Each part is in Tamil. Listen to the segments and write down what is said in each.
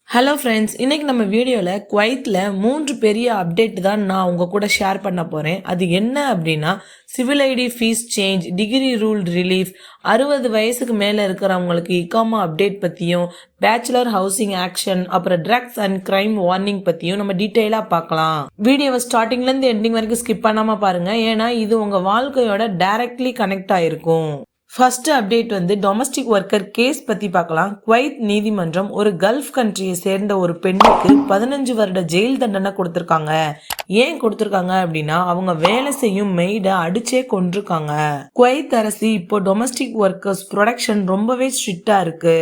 ஹலோ ஃப்ரெண்ட்ஸ், இன்னைக்கு நம்ம வீடியோவில் குவைத்தில் 3 பெரிய அப்டேட் தான் நான் உங்கள் கூட ஷேர் பண்ண போகிறேன். அது என்ன அப்படின்னா, civil ID fees change, degree rule relief, 60 வயசுக்கு மேலே இருக்கிறவங்களுக்கு இகாமா அப்டேட் பற்றியும், பேச்சுலர் ஹவுசிங் ஆக்ஷன், அப்புறம் ட்ரக்ஸ் அண்ட் கிரைம் வார்னிங் பற்றியும் நம்ம டீட்டெயிலாக பார்க்கலாம். வீடியோவை ஸ்டார்டிங்லேருந்து எண்டிங் வரைக்கும் ஸ்கிப் பண்ணாமல் பாருங்கள், ஏன்னா இது உங்கள் வாழ்க்கையோட டைரக்ட்லி கனெக்ட் ஆகிருக்கும். First update domestic worker case பத்தி பார்க்கலாம். குவைத் நீதிமன்றம் ஒரு கல்ஃப் கண்ட்ரியை சேர்ந்த ஒரு பெண்ணுக்கு 15 வருட ஜெயில் தண்டனை கொடுத்திருக்காங்க. ஏன் கொடுத்திருக்காங்க அப்படின்னா, அவங்க வேலை செய்யும் மெய்ட அடிச்சே கொண்டிருக்காங்க. குவைத் அரசு இப்போ டொமஸ்டிக் ஒர்க்கர்ஸ் ப்ரொடக்ஷன் ரொம்பவே ஸ்ட்ரிக்டா இருக்கு.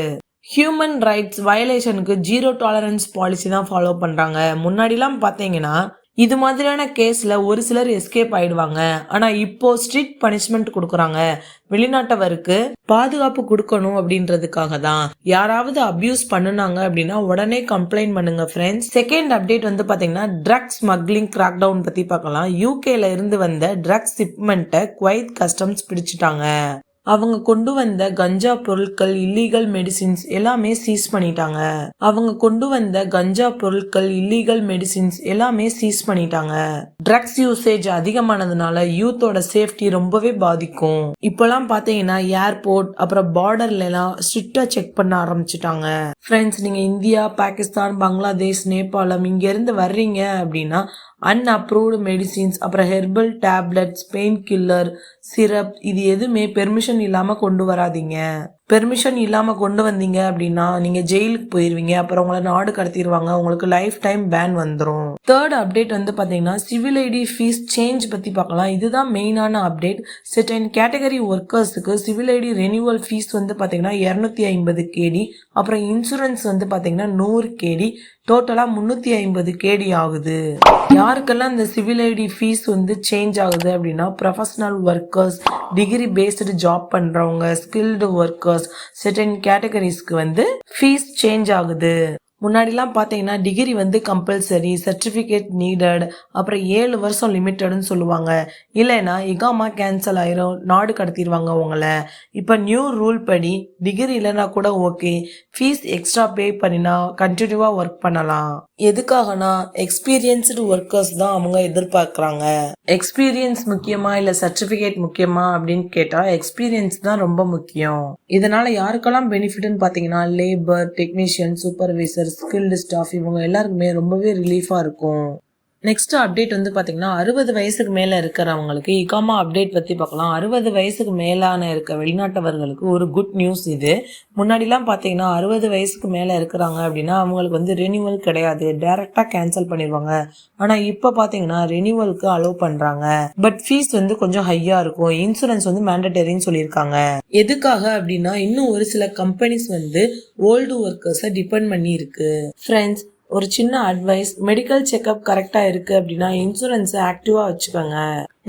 ஹியூமன் ரைட்ஸ் வயலேஷனுக்கு 0 டாலரன்ஸ் பாலிசி தான் ஃபாலோ பண்றாங்க. முன்னாடிலாம் பாத்தீங்கன்னா இது மாதிரியான கேஸ்ல ஒரு சிலர் எஸ்கேப் ஆயிடுவாங்க. ஆனா இப்போ ஸ்ட்ரிக்ட் பனிஷ்மெண்ட் கொடுக்குறாங்க. வெளிநாட்டவருக்கு பாதுகாப்பு கொடுக்கணும் அப்படின்றதுக்காக தான். யாராவது அபியூஸ் பண்ணுனாங்க அப்படின்னா உடனே கம்ப்ளைண்ட் பண்ணுங்க ஃப்ரெண்ட்ஸ். செகண்ட் அப்டேட் பாத்தீங்கன்னா, ட்ரக்ஸ் ஸ்மக்லிங் கிராக் டவுன் பத்தி பார்க்கலாம். யூகேல இருந்து வந்த ட்ரக்ஸ் ஷிப்மெண்ட்டை குவைத் கஸ்டம்ஸ் பிடிச்சிட்டாங்க. அவங்க கொண்டு வந்த கஞ்சா பொருட்கள், இல்லீகல் மெடிசின்ஸ் எல்லாமே சீஸ் பண்ணிட்டாங்க. ட்ரக்ஸ் யூசேஜ் அதிகமானதுனால யூத்தோட சேஃப்டி ரொம்பவே பாதிக்கும். இப்பெல்லாம் பாத்தீங்கன்னா ஏர்போர்ட் அப்புறம் பார்டர்ல எல்லாம் ஸ்ட்ரிக்டா செக் பண்ண ஆரம்பிச்சுட்டாங்க. ஃப்ரெண்ட்ஸ், நீங்க இந்தியா, பாகிஸ்தான், பங்களாதேஷ், நேபாளம் இங்க இருந்து வர்றீங்க அப்படின்னா அன்அப்ரூவ்டு மெடிசின்ஸ், அப்புறம் herbal tablets, pain killer, syrup இது எதுவுமே பெர்மிஷன் இல்லாம கொண்டு வராதீங்க. பெர்மிஷன் இல்லாம கொண்டு வந்தீங்க அப்படின்னா நீங்க ஜெயிலுக்கு போயிருவீங்க. அப்புறம் உங்களை நாடு கடத்திடுவாங்க. உங்களுக்கு லைஃப் டைம் பேன் வந்துடும். தேர்ட் அப்டேட் பாத்தீங்கன்னா, சிவில் ஐடி ஃபீஸ் சேஞ்ச் பத்தி பார்க்கலாம். இதுதான் மெயினான அப்டேட். செர்டைன் கேட்டகரி ஒர்க்கர்ஸுக்கு சிவில் ஐடி ரெனியூவல் ஃபீஸ் பாத்தீங்கன்னா 250 கேடி, அப்புறம் இன்சூரன்ஸ் பாத்தீங்கன்னா 100 கேடி, டோட்டலா 350 கேடி ஆகுது. யாருக்கெல்லாம் இந்த சிவில் ஐடி ஃபீஸ் சேஞ்ச் ஆகுது அப்படின்னா, professional workers, degree based job பண்றவங்க, ஸ்கில்டு ஒர்க்கர்ஸ், செர்டைன் கேட்டகரிஸ்க்கு ஃபீஸ் சேஞ்ச் ஆகுது. முன்னாடிலாம் பார்த்தீங்கன்னா டிகிரி கம்பல்சரி, சர்டிஃபிகேட் நீடட், அப்புறம் 7 வருஷம் லிமிட்டட்னு சொல்லுவாங்க. இல்லைன்னா இகாமா கேன்சல் ஆயிரும், நாடு கடத்திடுவாங்க உங்களை. இப்போ நியூ ரூல் படி டிகிரி இல்லைன்னா கூட ஓகே, ஃபீஸ் எக்ஸ்ட்ரா பே பண்ணினா கண்டினியூவாக ஒர்க் பண்ணலாம். எதுக்காகனா எக்ஸ்பீரியன்ஸ்டு ஒர்க்கர்ஸ் தான் அவங்க எதிர்பார்க்குறாங்க. எக்ஸ்பீரியன்ஸ் முக்கியமா இல்லை சர்டிஃபிகேட் முக்கியமா அப்படின்னு கேட்டால் எக்ஸ்பீரியன்ஸ் தான் ரொம்ப முக்கியம். இதனால யாருக்கெல்லாம் பெனிஃபிட்னு பார்த்தீங்கன்னா, labour, technician, supervisor, skilled staff இவங்க எல்லாருக்குமே ரொம்பவே ரிலீஃபா இருக்கும். நெக்ஸ்ட் அப்டேட் பாத்தீங்கன்னா, 60 வயசுக்கு மேல இருக்கிறவங்களுக்கு இகாமா அப்டேட் பத்தி பார்க்கலாம். 60 வயசுக்கு மேலான இருக்க வெளிநாட்டவர்களுக்கு ஒரு குட் நியூஸ் இது. முன்னாடிலாம் பாத்தீங்கன்னா 60 வயசுக்கு மேல இருக்கிறாங்க அப்படின்னா அவங்களுக்கு ரெனியூவல் கிடையாது, டைரக்டா கேன்சல் பண்ணிடுவாங்க. ஆனா இப்ப பாத்தீங்கன்னா ரெனியூவலுக்கு அலோவ் பண்றாங்க. பட் ஃபீஸ் கொஞ்சம் ஹையா இருக்கும். இன்சூரன்ஸ் மேண்டட்டரின்னு சொல்லியிருக்காங்க. எதுக்காக அப்படின்னா, இன்னும் ஒரு சில கம்பெனிஸ் ஓல்டு ஒர்க்கர்ஸை டிபெண்ட் பண்ணி இருக்கு. ஃப்ரெண்ட்ஸ், ஒரு சின்ன அட்வைஸ், மெடிக்கல் செக்அப் கரெக்டா இருக்கு அப்படின்னா இன்சூரன்ஸை ஆக்டிவா வச்சுக்கோங்க.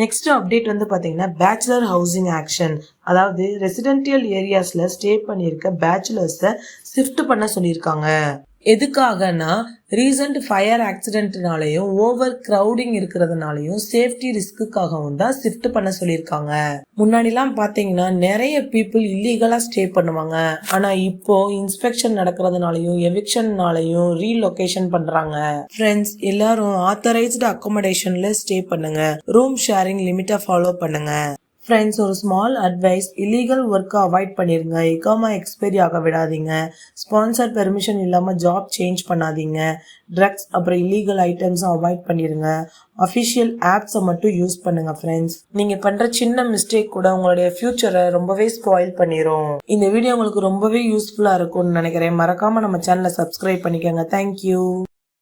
நெக்ஸ்ட் அப்டேட் பாத்தீங்கன்னா, பேச்சுலர் ஹவுசிங் ஆக்ஷன், அதாவது ரெசிடென்டியல் ஏரியாஸ்ல ஸ்டே பண்ணியிருக்க பேச்சுலர்ஸை ஷிஃப்ட் பண்ண சொல்லியிருக்காங்க. எதுக்காகனா, ரீசன்ட் ஃபயர் ஆக்சிடென்ட்னாலையும் ஓவர் கிரௌடிங் இருக்கிறதுனாலையும் சேஃப்டி ரிஸ்க்குக்காகவும் தான் ஷிஃப்ட் பண்ண சொல்லியிருக்காங்க. முன்னாடிலாம் பாத்தீங்கன்னா நிறைய பீப்புள் இல்லீகலா ஸ்டே பண்ணுவாங்க. ஆனா இப்போ இன்ஸ்பெக்ஷன் நடக்கிறதுனாலையும் எவிக்ஷன்னாலையும் ரீலொகேஷன் பண்றாங்க. ஃப்ரெண்ட்ஸ், எல்லாரும் ஆத்தரைஸ்டு அகாமடேஷன்ல ஸ்டே பண்ணுங்க. ரூம் ஷேரிங் லிமிட்டை ஃபாலோ பண்ணுங்க. ஃப்ரெண்ட்ஸ், ஒரு ஸ்மால் அட்வைஸ், இல்லீகல் ஒர்க்கை அவாய்ட் பண்ணிருங்க. இகாமா எக்ஸ்பைரி ஆக விடாதீங்க. ஸ்பான்சர் பெர்மிஷன் இல்லாமல் ஜாப் சேஞ்ச் பண்ணாதீங்க. ட்ரக்ஸ் அப்புறம் இல்லீகல் ஐட்டம்ஸை அவாய்ட் பண்ணிடுங்க. அஃபிஷியல் ஆப்ஸை மட்டும் யூஸ் பண்ணுங்க. ஃப்ரெண்ட்ஸ், நீங்கள் பண்ணுற சின்ன மிஸ்டேக் கூட உங்களுடைய ஃபியூச்சரை ரொம்பவே ஸ்பாயில் பண்ணிடும். இந்த வீடியோ உங்களுக்கு ரொம்பவே யூஸ்ஃபுல்லாக இருக்கும்னு நினைக்கிறேன். மறக்காமல் நம்ம சேனலை சப்ஸ்கிரைப் பண்ணிக்கோங்க. தேங்க்யூ.